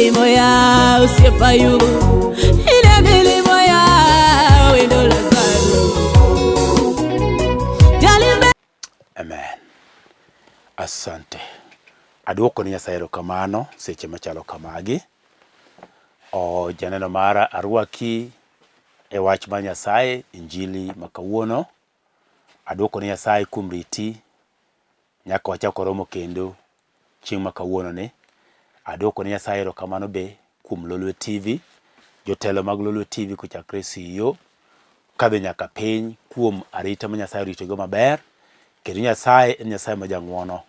milimo ya usiepayu. Ine milimo ya wendo Lazaro. Jali. Amen. Asante. Aduoko ni Nyasaye erokamano seche machalo kamagi. Janeno mara arwaki e wach mar Nyasaye, injili makawuono. Aduoko ni Nyasaye kuom riti nyaka wachako romo kendo chieng' makawuono ni. Aduoko ni Nyasaye erokamano be kuom Lolwe TV, jotelo mag Lolwe TV kochakre CEO kadhi nyaka piny kuom arita ma Nyasaye oritogo maber. Kendo Nyasaye en Nyasaye ma jang'wono.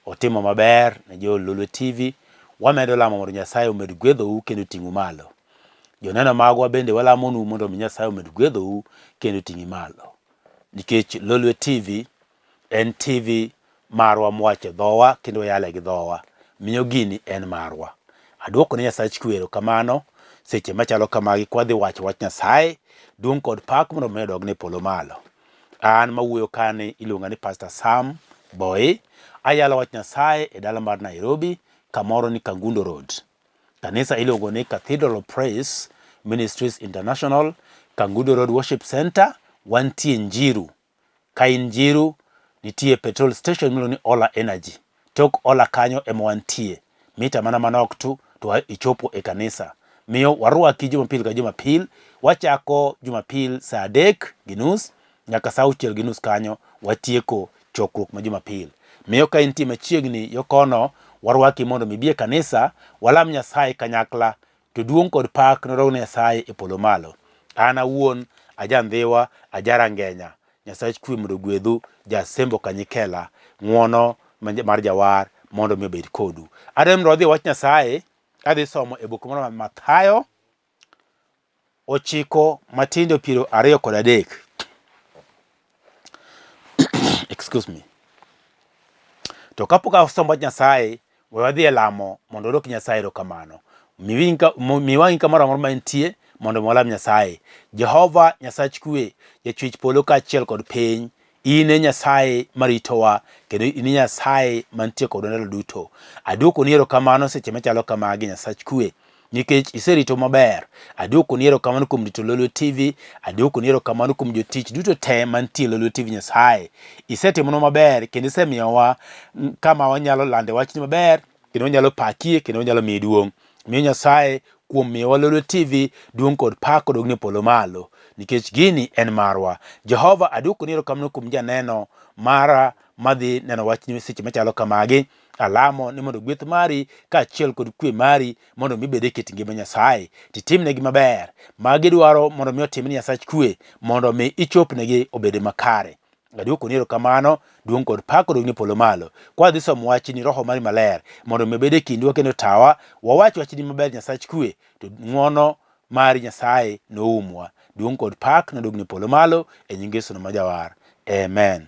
Otimo maber ne jo Lolwe TV. Wamedo lamo mondo Nyasaye omed gwedhou kendo ting'u malo. Joneno magwa bende walamonu mondo Nyasaye omed gwedhou kendo ting'u malo. Nikech Lolwe TV en TV marwa mwache dhowa kendo yale gi dhowa. Miyo gini en marwa. Aduoko ni Nyasaye chikwero kamano seche machalo kamagi kwadhi wacho wach Nyasaye. Duong' kod pak mondo medo dogne polo malo. An mawuoyo kani iluonga ni Pastor Sam Boyi. Ayalo wach Nyasaye e dala mar Nairobi, kamoro ni Kangundo Road. Kanisa iluongo ni Cathedral of Praise Ministries International, Kangundo Road Worship Center. Wantie Njiru. Ka in Njiru, nitie petrol station miluongo ni Ola Energy. Tok Ola kanyo ema wantie. Mita mana manok tu to ichopo e kanisa. Miyo warwaki Jumapil ka Jumapil. Wachako Jumapil saa 3:30 nyaka saa 6:30 kanyo watieko chokruok ma Jumapil. Miyo ka intie machiegni yokono, warwaki mondo mibie kanisa, walam Nyasaye kanyakla, to duong' kod pak norogne Nyasaye e polo malo. An awuon ajandhiwa, ajarangenya. Nyasaye kwe mondo gwedhu jasembo kanyikela, ng'wono mar jawar mondo mi obed kodu. Adem rodhi wach Nyasaye, adhi somo e buk mar Mathayo 9:23. Excuse me. To kapok asomo wach Nyasaye, we wadhi e lamo mondo odok Nyasaye erokamano. Miwang'i kamoro amora mantie mondo walam Nyasaye. Jehova Nyasaye kwe, jachwech polo kaachiel kod piny, in e Nyasaye maritowa, kendo in e Nyasaye mantie kod ndalo duto. Aduoko ni erokamano seche machalo kamagi Nyasaye kwe, nikech iserito maber. Aduoko ni erokamano kuom rito Lolwe TV. Aduoko ni erokamano kuom jotich duto te mantie Lolwe TV Nyasaye. Isetimono maber kendo isemiyowa kama wanyalo lande wachni maber, kendo wanyalo pakie, kendo wanyalo miyi duong'. Miyo Nyasaye kuom miyowa Lolwe TV duong' kod pak odogne polo malo, nikech gini en marwa. Jehova, aduoko ni erokamano kuom janeno mara madhi neno wachni seche machalo kamagi. Alamo ni mondo gweth mari kaachiel kod kwe mari mondo mibed e kit ngima Nyasaye. Titimnegi maber magi dwaro mondo mi otimni Nyasaye kwe, mondo mi ichopnegi obed makare. Aduoko ni erokamano, duong' kod pak odogne polo malo. Kwadhi somo wachni, Roho mari maler mondo mi obed e kindwa kendo tawa, wawach wachni maber Nyasaye kwe, to ng'wono mari Nyasaye noumwa. Duong' kod pak nodogne polo malo e nying Yesu ma jawar. Amen.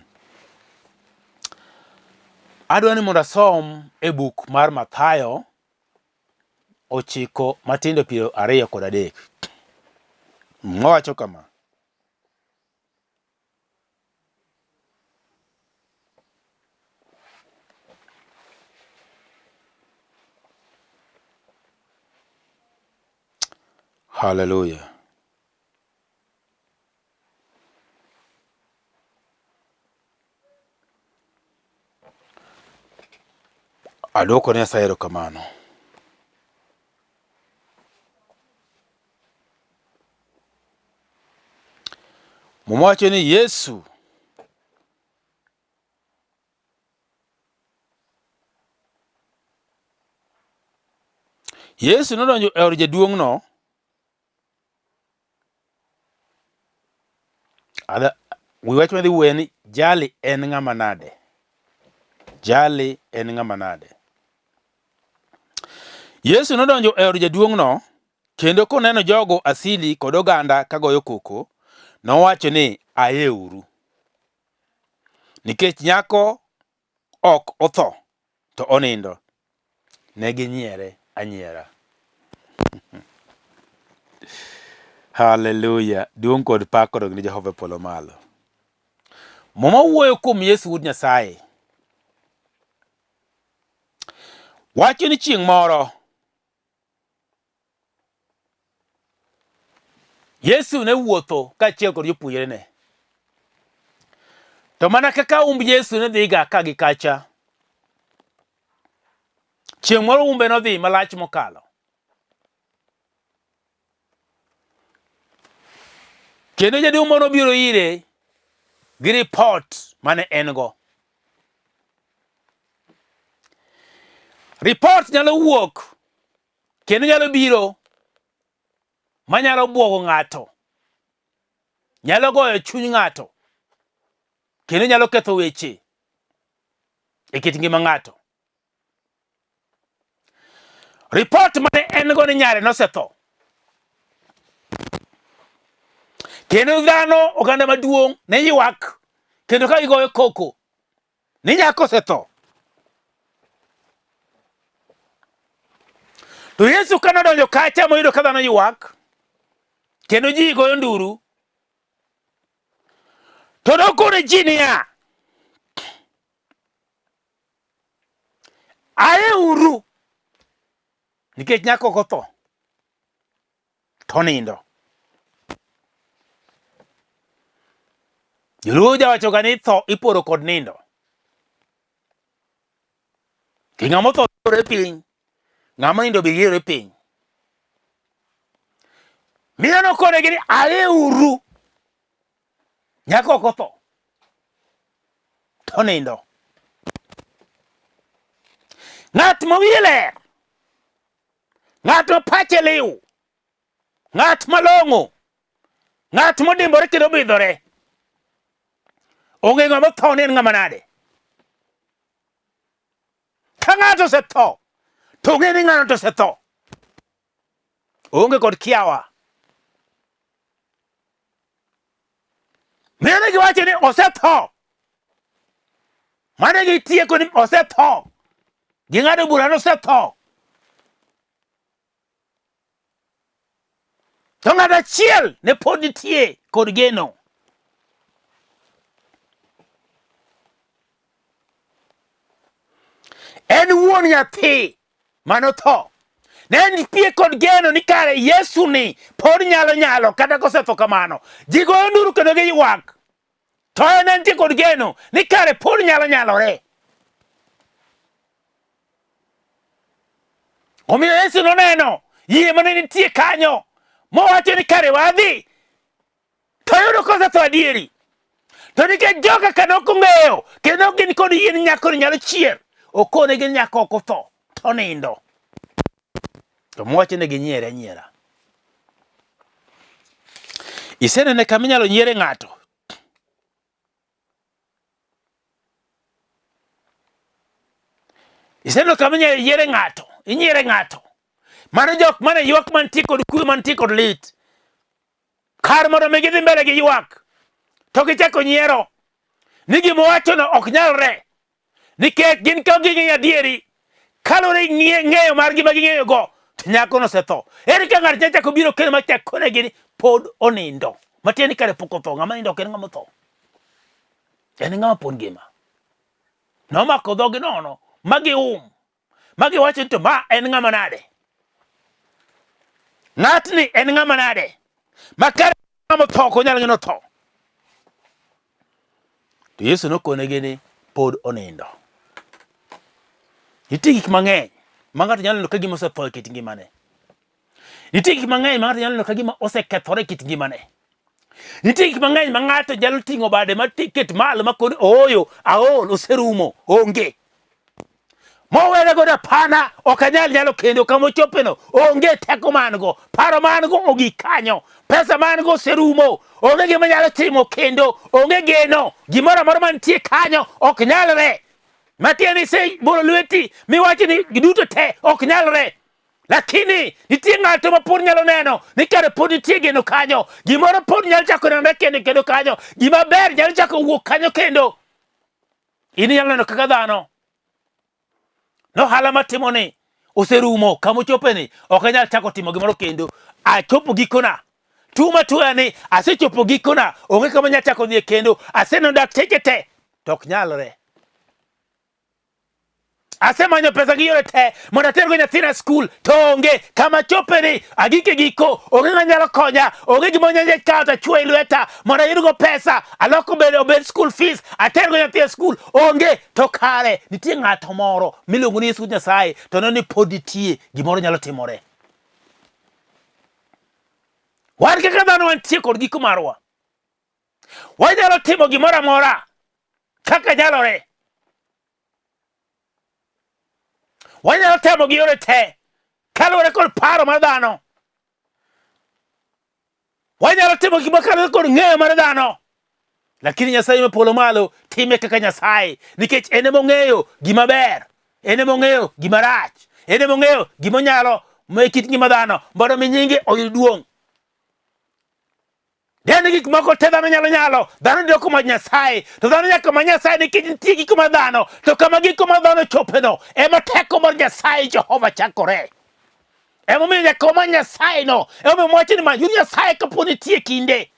Adwani mondo asom e buk mar Mathayo 9:23. Mwacho kama: Hallelujah. Aduoko ni Nyasaye erokamano. Mwacho ni Yesu nodonjo e od jaduong'no. Wi wach madhi wuoye ni Jali en ng'ama nade. Jali en ng'ama nade. Yesu nodonjo e od jaduong'no, kendo koneno jogo asili kod oganda kagoyo koko, nowacho ni ayeuru. Nikech nyako ok otho to onindo. Ne ginyiere anyiera. Hallelujah. Duong' kod pak kodog ni Jehova polo malo. Moma wuoyo kuom Yesu wuod Nyasaye. Wacho ni chieng' moro Yesu ne wuotho kaachiel kod jopuonjrene. To mana kaka umb Yesu ne dhiga ka gi kacha. Chieng' moro umbe nodhi malach mokalo. Kendo jaduong' moro biro ire gi report mane en go. Report nyalo wuok kendo nyalo biro manyalo buogo ng'ato. Nyalo goyo chuny ng'ato. Kendo nyalo ketho weche e kit ngima ng'ato. Report mane en go ni nyare nosetho. Kendo dhano oganda maduong' ne ywak kendo ka gigoyo koko ni nyako osetho. To Yesu kanodonjo kacha moyudo ka dhano ywak kendo ji goyo nduru, to nokone ji niya, ayeuru, nikech nyako ok otho, to nindo. Joluo jawachoga ni tho iporo kod nindo. Ki ng'ama otho yore piny, ng'ama nindo be yore piny. Miyo nokonegi ni ayeuru, nyako ok otho, to nindo. Ng'at mawiye ler, ng'at ma pache liw, ng'at malong'o, ng'at modimbore kendo bidhore, onge ng'ama tho ni en ng'ama nade. Ka ng'ato osetho, to ong'e ni ng'ano to osetho. Onge kod kiawa. Mene giwacho ni osetho. Mane gitieko ni osetho. Ging'ado bura ni osetho. To ng'ato achiel ne pod nitie kod geno. En wuon nyathi manotho. Ne nitie kod geno ni kare Yesu ni pod nyalo kata kosetho kamano. Ji goyo nduru kendo gi ywak. To en nitie kod geno ni kare pod nyalore. Omiyo Yesu noneno yie mane nitie kanyo mowacho ni kare wadhi. To yudo kosetho adieri. To nikech joga ka nokong'eyo kendo gin kod yie ni nyako ni nyalo chier, okone gi nyako ok otho, to nindo. To mwache ne ginyiere nyiera. Isenene kama inyalo nyiere ng'ato. Iseneno kama inyalo nyiere ng'ato. Inyiere ng'ato. Mane jok mane ywak mantie kod kuyo mantie kod lit. Kar mondo mi gidhi mbele gi ywak. To gichako nyiero. Ni gimowachono ok nyalre. Nikech gin ka ging'eyo adieri. Kalore ng'eyo mar gima ging'eyo go. Nyako nosetho. Ere ka ng'ato chako biro kendo machako konegi ni pod onindo. Matieni kare pok otho. Ng'ama nindo ok en ng'ama otho. En ng'ama pod ngima. Nomako dhogi nono. Magi wacho ni to ma en ng'ama nade. Ng'atni en ng'ama nade. Makare ng'ama otho ok onyal ng'eno tho. To Yesu nokonegi ni pod onindo. Nitie gik mang'eny ma ng'ato nyalo neno ka gima osetho e kit ngimane. Nitie gik mang'eny ma ng'ato nyalo neno ka gima osekethore e kit ngimane. Nitie gik mang'eny ma ng'ato nyalo ting'o bade matiket malo makoni ooyo aol oserumo onge. Mowere godo apana ok anyalo kendo kama ochopeno onge teko man go. Paro man go ogik kanyo. Pesa man go oserumo. Onge gima nyalo timo kendo onge geno. Gimoro amora mantie kanyo ok nyalre. Matieni sei bolo lweti miwacho ni giduto te ok nyalre. Lakini nitie ng'ato ma pod nyalo neno ni kare pod nitie geno kanyo. Gimoro pod nyalo chako nenore kendo kanyo. Gima ber nyalo chako wuok kanyo kendo. Ini nyalo neno kaka dhano. No hala matimo ni oserumo kama ochopeni ok anyal chako timo gimoro kendo. Achopo gikona. Tuma tuya ni asechopo gikona. Onge kama nyalo chako dhie kendo. Aseno dak teche te. Tok nyalre. Asemanyo pesa gi yore te mondo atergo nyathina skul to onge kama chopeni agike giko onge ng'anyalo konya onge gima nyanje kawo ta chwe lweta mondo ayudgo pesa aloko obed school fees atergo nyathi skul onge to kare nitie ng'ato moro miluongo ni Yesu Nyasaye to no ni pod nitie gimoro nyalo timore. Wan kaka dhano wantie kod giko marwa. Wanyalo timo gimoro amora kaka nyalore. Wanyalo temo gi yore te kaluwore kod paro mar dhano. Wanyalo timo gima kaluwore kod ng'eyo mar dhano. Lakini Nyasaye mapolo malo time kaka Nyasaye nikech en ema ong'eyo gima ber, en ema ong'eyo gima rach, en ema ong'eyo gima nyalo kit ngima dhano mondo mi nyinge oyud duong'. Dene gik moko te dhano nyalo dhano doko ma Nyasaye to dhano nyaka ma Nyasaye nikech nitie gik ma dhano to kama giko ma dhano chopeno ema teko mar Nyasaye Jehova chakore. Ema miyo nyaka ma Nyasaye no ema mwacho ni ma yud Nyasaye kapo nitie kinde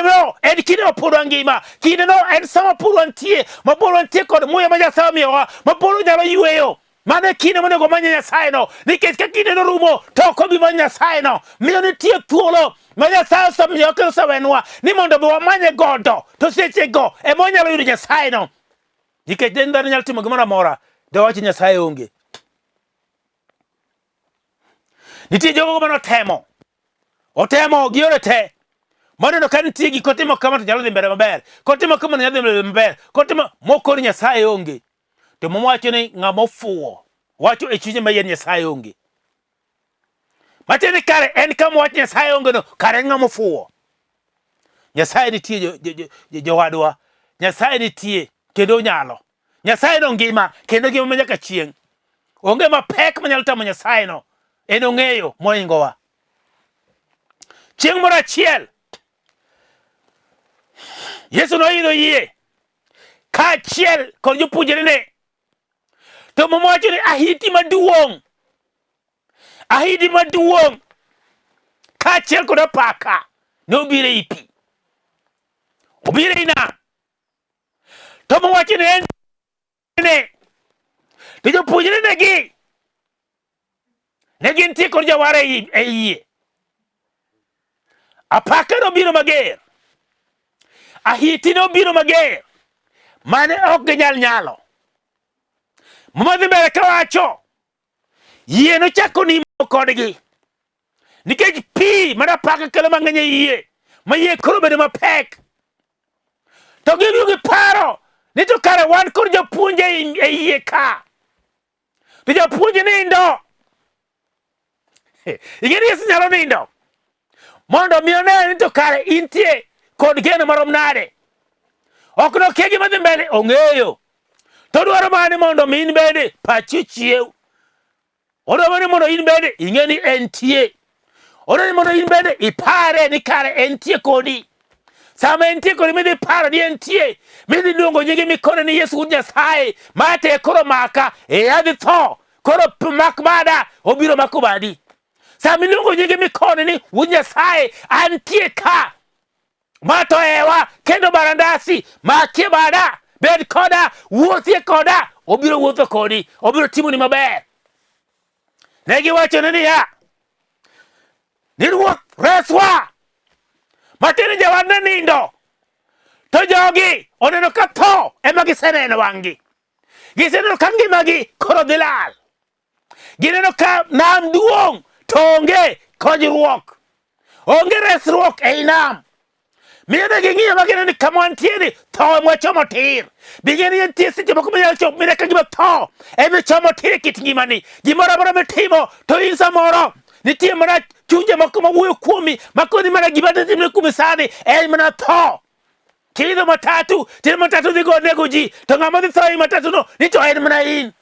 no en kinde ma pod ngima, kinde no en sama pod wantie ma pod wantie kod muya ma Nyasaye miyowa ma pod nyalo yweyo. Mane kinde monego manye Nyasaye no nikech ka kinde no rumo to ok obi manye Nyasaye no miyo nitie thuolo ma Nyasaye osemiyo kendo osewenwa ni mondo bi wamanye godo to seche go ema wanyalo yudo Nyasaye no nikech den dhano nyalo timo gimoro amora to wacho Nyasaye onge. Nitie jogo manotemo otemo gi yore te moneno ka nitie gik kotimo kama to nyalo dhi mbele maber, kotimo kama to nyalo dhi mbele maber, kotimo moko ni Nyasaye onge. To mwacho ni ng'ama ofuwo wacho e chunye ma yen Nyasaye onge. Matiende kare en kama wacho Nyasaye onge no kare ng'ama ofuwo. Nyasaye nitie jowadwa, Nyasaye nitie kendo onyalo. Nyasaye no ngima kendo ngima nyaka chieng'. Onge mapek manyalo tamo Nyasaye no. En ong'eyo moingowa. Chieng' moro achiel Yesu noidho yie kaachiel kod jopuonjrene. To mwacho ni ahiti maduong' kaachiel kod apaka nobiro ei pi. Obiro ei nam. To mwacho ni en to jopuonjrene gi ne gintie kod jawar e yie. Apaka nobiro mager, ahiti nobiro mager mane ok ginyal nyalo. Mmadhi mbele kawacho yie nochako nimo kodgi nikech pi mana apaka kelo mang'eny e yie ma yie koro bedo mapek. To gibiro giparo ni to kare wan kod japuonje e yie ka to japuonje nindo. Ing'eni Yesu nyalo nindo mondo mi one ni to kare intie kod geno marom nade. Ok nokia gima dhi mbele, ong'eyo. To dwaro mane mondo mi in bende pachi chiew. Odwaro mane mondo in bende ing'e ni entie. Odwaro mondo in bende ipare ni kare entie kodi. Sama entie kodi midhi paro ni entie. Midhi luongo nyinge mikone ni Yesu Nyasaye mate koro maka adhi tho. Koro mak bada obiro mako badi. Sama iluongo nyinge mikone ni Wuod Nyasaye antie ka. Mato ewa kendo barandasi makie bada bed koda wuothie koda obiro wuotho kodi obiro timo ni maber. Negi wacho ni ya ni ruoth reswa matini jawadne nindo. To jogi oneno ka tho ema giseneno wang'gi. Giseneno ka ngimagi koro dhi lal. Gineno ka nam duong' to onge konyruok, onge resruok ei nam. Miyo ne ging'iyo ma gineno ni kama wantie ni tho mwachomo tir. Bing'eni nitie seche moko minyalo chopo mine ka gima tho ema chomo tir e kit ngimani. Gimoro amora mitimo to in samoro nitie mana chunje moko mawuoyo kuomi makoni mana gima timre kuomi sani en mana tho. Kidho matatu, tino matatu dhi go nego ji, to ng'ama dhi tho ei matatu no ni to en mana in.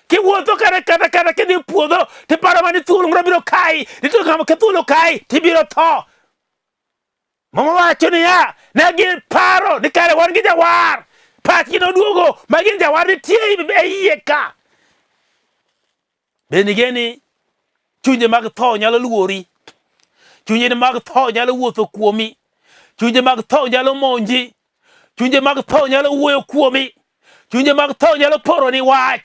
Kiwuotho kata kidhi puodho tiparo mani thuolo moro biro kai, ni to ng'ama ka thuolo kai tibiro tho. Mama wacho ni ya ne paro ni kare wan gi jawar. Pachgi noduogo ma gin jawar nitie e yie ka. Bende geni chunje mag tho nyalo luori. Chunje mag tho nyalo wuotho kuomi. Chunje mag tho nyalo monji. Chunje mag tho nyalo wuoyo kuomi. Chunje mag tho nyalo poro ni wach.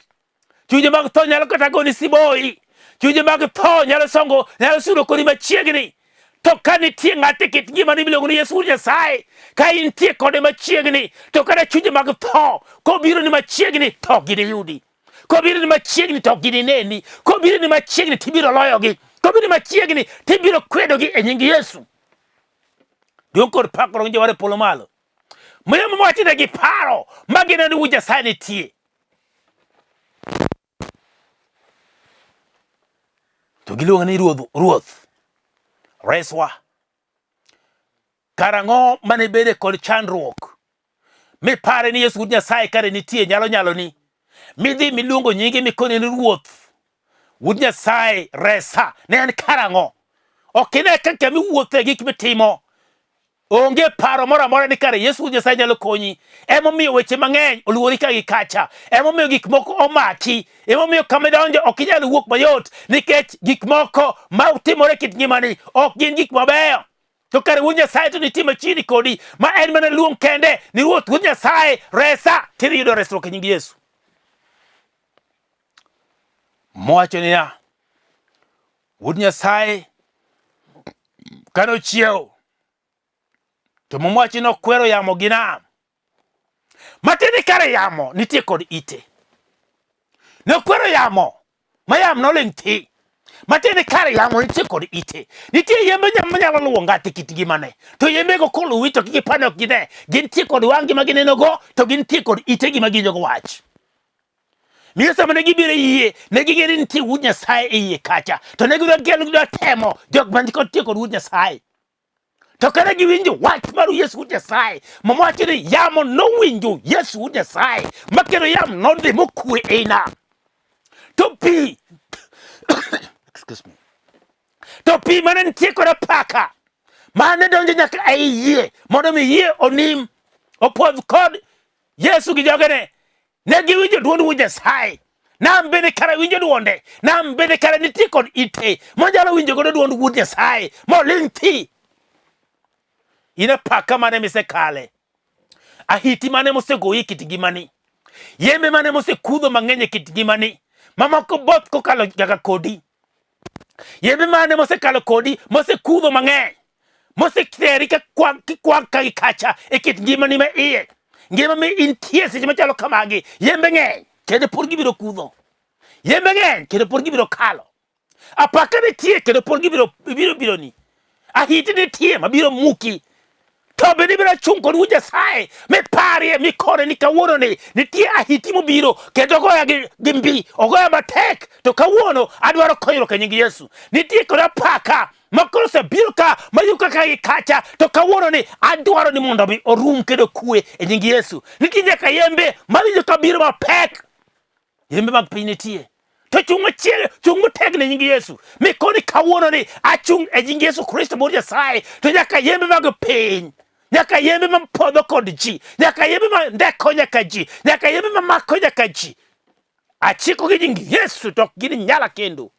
Chunje mag tho nyalo kata goni siboi. Chunje mag tho nyalo songo, nyalo sudo kodi machiegni. To ka nitie ng'ate kit ngimani miluongo ni Yesu Nyasaye, ka intie kode machiegni, to kada chunje mag tho kobiro ni machiegni to giniyudi. Kobiro ni machiegni to ginineni. Kobiro ni machiegni tibiro loyogi. Kobiro ni machiegni tibiro kwedogi e nying Yesu. Duong' kod pak kod jowar e polo malo. Miyo mawachinegi paro magina ni Wuod Nyasaye nitie. To giluongo ni Ruoth. Reswa. Karang'o mane bede kod chandruok mi pare ni Yesu Nyasaye kare nitie nyalo ni midhi miluongo nyingi mikone ni Ruoth. Wuod Nyasaye resa ne en karang'o. Okine kaka miwuothe gik mitimo. Onge paro moro amora ni kare Yesu Nyasaye nyalo konyi. Emomiyo weche mang'eny oluori ka gi kacha. Emomiyo gik moko omaki. Emomiyo kama donjo ok inyal wuok mayot nikech gik moko ma utimore kit ngimani ok gin gik mabeyo. To kare Wuod Nyasaye to nitie machiegni kodi ma en mana luong kende ni Ruoth. Wuod Nyasaye resa tiyudo resruok e nying Yesu. Mowacho niya, Wuod Nyasaye kano chiew to mowachi nokwero yamo gi nam. Matini kare yamo nitie kod ite. Nokwero yamo ma yamo noling' thi. Matini kare yamo nitie kod ite. Nitie yembe manyalo luwo ng'ato kit ngimane. To yembego koluwi to kikipano ok gine. Gintie kod wang'gi ma ginenogo to gintie kod itegi ma giwinjogo wach. Miyo sama ne gibiro yie, ne ging'e ni nitie Wuod Nyasaye e yie kacha. To ne gidwa temo jok man kod tie kod Wuod Nyasaye. To kada giwinjo wach mar Yesu Wuod Nyasaye, mamawacho ni yamo nowinjo Yesu Wuod Nyasaye, makero yamo nodhi mokwe e nam. To pi, excuse me, to pi mane nitie kod apaka, mane donjo nyaka e yie, mondo mi yie onim, opodh kod Yesu gi jogene, ne giwinjo duond Wuod Nyasaye. Nam bende kara winjo duonde, nam bende kara nitie kod ite, monyalo winjo godo duond Wuod Nyasaye, moling' thi. Ina paka mane misekale. Ahiti mane mosegoyi kit ngimani. Yembe mane mosekudho mang'eny e kit ngimani. Mamoko both kokalo nyaka kodi. Yembe mane mosekalo kodi, mosekudho mang'eny. Moseteri ka kwang ka kacha e kit ngimani ma iye. Ngima mi intie seche machalo kamagi. Yembe ng'eny kendo pod gibiro kudho. Yembe ng'eny kendo pod gibiro kalo. Apaka nitie kendo pod gibiro ni. Ahiti nitie mabiro muki. To bende biro chung' kod Wuod Nyasaye mi parie mi kore ni kawuono ni nitie ahiti mobiro kendo goya gi mbi ogoya matek to kawuono adwaro konyruok e nying Yesu. Nitie kod apaka makoro osebiro ka mayuka ka gi kacha to kawuono ni adwaro ni mondo mi orum kendo kwe e nying Yesu. Nitie nyaka yembe mawinjo ka biro mapek. Yembe mag piny nitie. To chung motegno e nying Yesu. Mi koni kawuono ni achung' e nying Yesu Kristo Wuod Nyasaye to nyaka yembe mag piny. Nyaka yembe ma podho kod ji, nyaka yembe ma ndeko nyaka ji, nyaka yembe ma mako nyaka ji. Achiko gi nying Yesu to gini nyala kendo.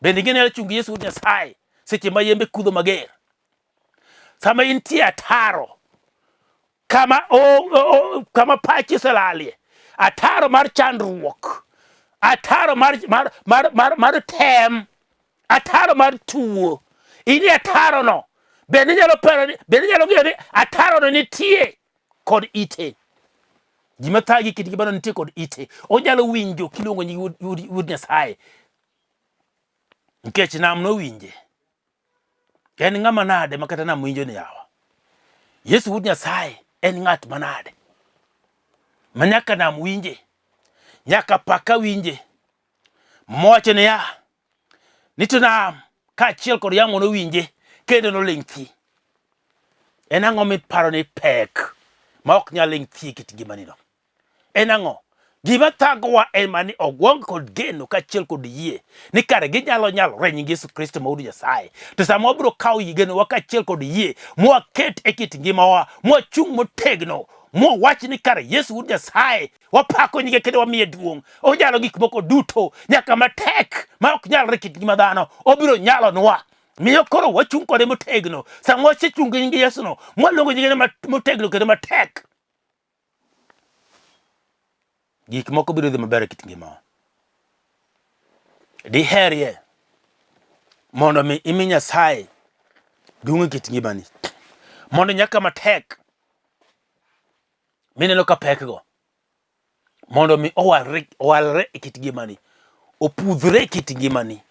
Bende gini chung Yesu Wuod Nyasaye seche ma yembe kudho mager. Sama intie ataro, kama pachi oselalie, ataro mar chandruok, ataro mar tem, ataro mar tuo. Ini ataro no. Bende nyalo ng'eyo ni ataro no nitie kod ite. Gima thagi kit gimano nitie kod ite. Onyalo winjo kiluongo nying Wuod Nyasaye. Nikech nam nowinje. En ng'ama nade makata nam winjo ni yawa. Yesu Wuod Nyasaye en ng'at manade. Manyaka nam winje. Nyaka paka winje. Mowacho ni ya. Nito nam kaachiel kod yamo nowinje. Kendo no ling' thi. En ang'o miparo ni pek ma ok nyal ling' thi kit ngimani no? En ang'o? Gima thagowa en mani ogwong kod geno kaachiel kod yie ni kare ginyalo nyalore nying Yesu Kristo ma Wuod Nyasaye. To sama wabiro kawo genowa kaachiel kod yie mwaket e kit ngimawa, mwachung' motegno, mwawach ni kare Yesu Wuod Nyasaye wapako nyinge kendo wamiye duong'. Onyalo gik moko duto nyaka matek ma ok nyalre kit ngima dhano obiro nyalonwa. Miyo koro wachung' kode motegno. Sama wachung' gi nying Yesu no, mwalongo nyinge motegno kendo matek. Gik moko biro dhi maber e kit ngimawa. diherie mondo mi imi Nyasaye duong' kit ngimani, mondo nyaka matek mineno ka pekgo mondo mi owalre e kit ngimani, opudhre e kit ngimani,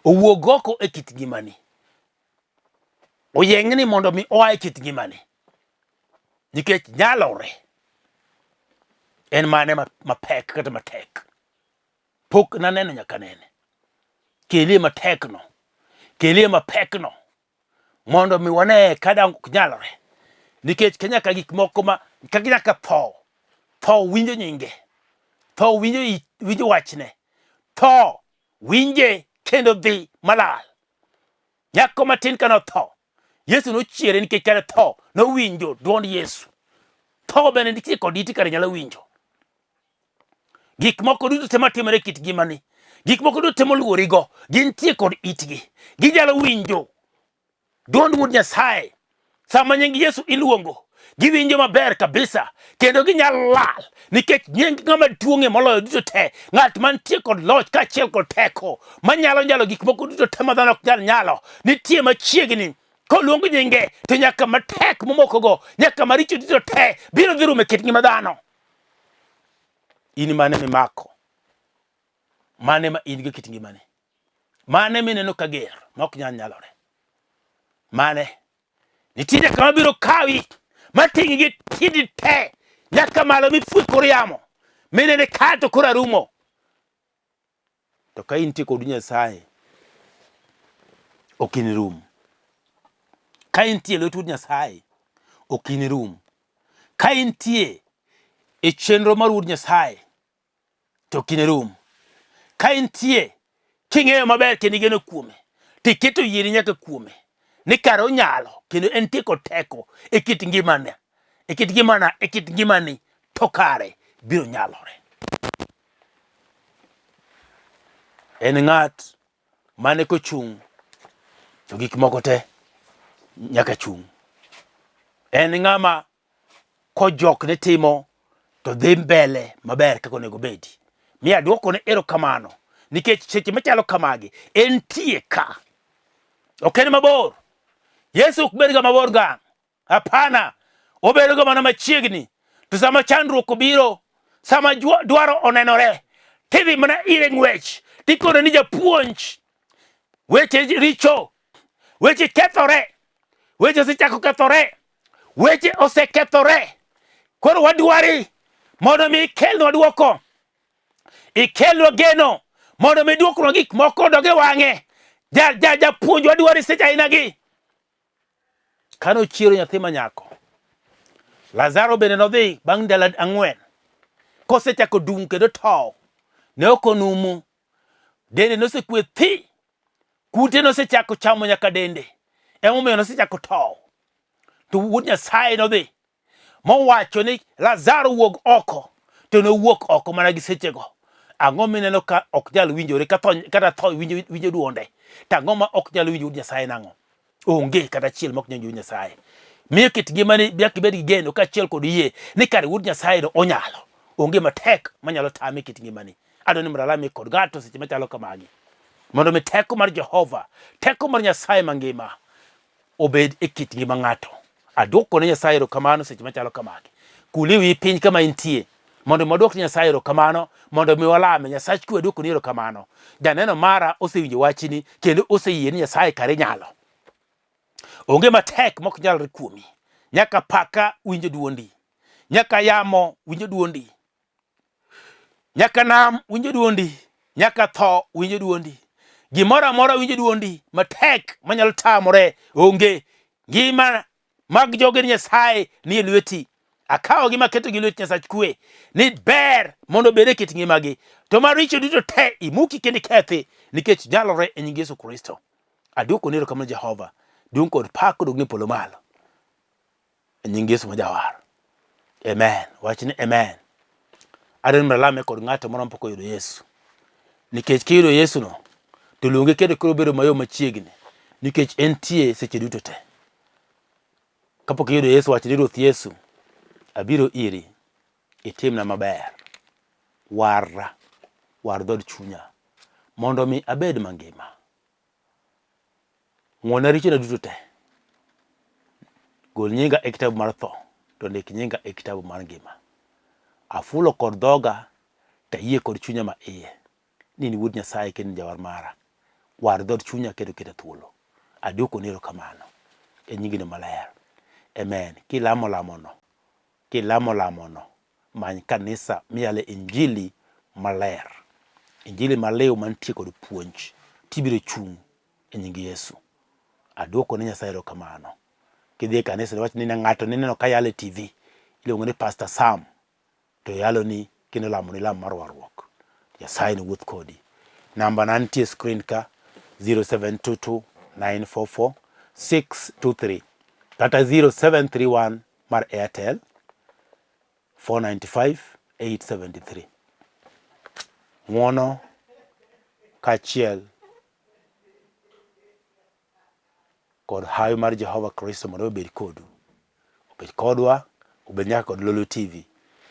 owuog oko e kit ngimani, oyeng'ni mondo mi oa e kit ngimani, nikech nyalore en mane mapek kata matek. Pok naneno nyaka nene. Kelie matekno, kelie mapekno mondo mi wane kada ok nyalore, nikech kanyaka gik moko ma kanyaka tho winjo nyinge, tho winjo wachne, tho winje kendo dhi malal. Nyako matin kano tho, Yesu nochiere nikech kane tho nowinjo duond Yesu. Tho bende nitie kod iti kare nyalo winjo. Gik moko duto te matimore kit ngimani, gik moko duto te moluorigo, gintie kod itgi. Ginyalo winjo duond Wuod Nyasaye. Sama nying Yesu iluongo, giwinjo maber kabisa, kendo ginyalo lal, nikech nying ng'ama duong'e moloyo duto te, ng'at mantie kod loch kaachiel kod teko, manyalo gik moko duto te ma dhano ok nyal nyalo, nitie machiegni. Koluongo nyinge, to nyaka matek momokogo, nyaka maricho duto te biro dhi rumo e kit ngima dhano. In mane mimako? Mane ma in go kit ngimani? Mane mineno ka ger ma ok nyal nyalore? Mane? Nitie nyaka mabiro kawi mating'i gi tindi te nyaka malo mifue kor yamo minene kato kora rumo. To ka intie kod Nyasaye ok inirum. Ka intie lwet Wuod Nyasaye ok inirum. Ka intie e chenro mar Wuod Nyasaye to ok inirum. Ka intie king'eyo maber kendo igeno kuome, tiketo yieri nyaka kuome ni kare onyalo kendo entie kod teko e kit ngimani, e kit ngimani to kare biro nyalore. En ng'at mane kochung' to gik moko te nyaka chung'. En ng'ama kojok ne timo to dhi mbele maber kaka onego bedi. Mi aduoko ne erokamano nikech seche machalo kamagi entie ka. Ok en mabor. Yesu ok bedga mabor gang'. Hapana. Obedoga mana machiegni. To sama chandruok obiro, sama dwaro onenore, tidhi mana ire ng'wech. Tikono ni japuonj. Weche richo. Weche kethore. Weche osechako kethore. Weche osekethore. Koro wadwari mondo mi ikelnwa duoko. Ikelnwa geno mondo mi duoknwa gik moko doge wang'e. Japuonj wadwari seche ainagi. Kano chiero nyathi manyako, Lazaro bende nodhi bang' ndalo 4. Kosechako dung' kendo tow, ne ok onumu. Dende nosekwe thi. Kute nosechako chamo nyaka dende. Emomiyo nosechako tow. To Wuod Nyasaye nodhi mowacho ni Lazaro wuog oko. To nowuok oko mana gi sechego. Ang'o mineno ka ok nyal winjore kata tho winjo duonde. Tang'o ma ok nyal winjo Wuod Nyasaye nang'o? Onge kata achiel mok nyal winjo Wuod Nyasaye. Miyo kit ngimani biak ibed gi geno kaachiel kod yie ni kare Wuod Nyasaye no onyalo. Onge matek manyalo tami kit ngimani. Adwani mondo alame kod gato seche machalo kamagi. Mondo mi teko mar Jehova, teko mar Nyasaye mangima obed e kit ngima ng'ato. Aduoko ne Nyasaye erokamano seche machalo kamagi. Kuliwi piny kama intie. Mondo maduok Nyasaye erokamano, mondo mi walame. Nyasach kwe duoko ni erokamano. Janeno mara osewinjo wachini kendo oseyie ni Nyasaye kare nyalo. Onge matek mok nyalre kuomi. Nyaka paka winjo duondi. Nyaka yamo winjo duondi. Nyaka nam winjo duondi. Nyaka tho winjo duondi. Gimora mora winjo duondi. Matek manyalo tamore onge. Ngima mag joge Nyasaye ni lweti. Akawo gima keto gi lweti Nyasach kwe ni ber mondo bede kit ngimagi. To maricho duto te imuki kendi kethi nikech nyalore e nying Yesu Kristo. Aduoko ni erokamano Jehova. Duong' kod pak kodog ni polo malo. E nying Yesu majawar. Amen. Wachni amen. Adon mralame kod ng'ato moro mpoko yudo Yesu. Nikech kiyudo Yesu no, to luonge kendo koro bedo mayo machiegni. Nikech entie seche duto te. Kapok iyudo Yesu, wachni Ruoth Yesu, abiro iri, itimna maber. War dhod chunya. mondo mi abed mangima. Ng'wona richona duto te. Gol nyinga e kitabu mar tho, to ndik nyinga e kitabu mar ngima. Afulo kod dhoga, tayie kod chunya ma iye. Ni wuod Nyasaye kendo jawar mara. War dhod chunya kendo keta thuolo. Adwoko ni erokamano. E nyingino maler. Amen. Kilamo lamono. Many kanisa miyale injili maler. Injili maliw mantie kod puonj. Tibiro chung' e nying Yesu. Adwoko ni Nyasaye erokamano. Kidhi e kanisa wach ni ng'ato nineno ka yale TV. Iluongo ni Pastor Sam. To yalo ni kendo lamo ni lamo mar warruok. Nyasaye ni wuoth kodi. Namba na nitie screen ka 0722 944 623 kata 0731 mar Airtel 495 873. Ng'wono kachiel kod hayo mar Jehova Kristo mondo obed kodu. Obed kodwa, obed nyaka kod Lolwe TV.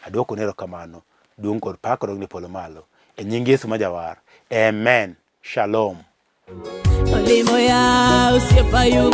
Adwoko ni erokamano. Duong' kod pak odog ni polo malo. E nying Yesu ma jawar. Amen. Shalom. Olimo ya usiepayu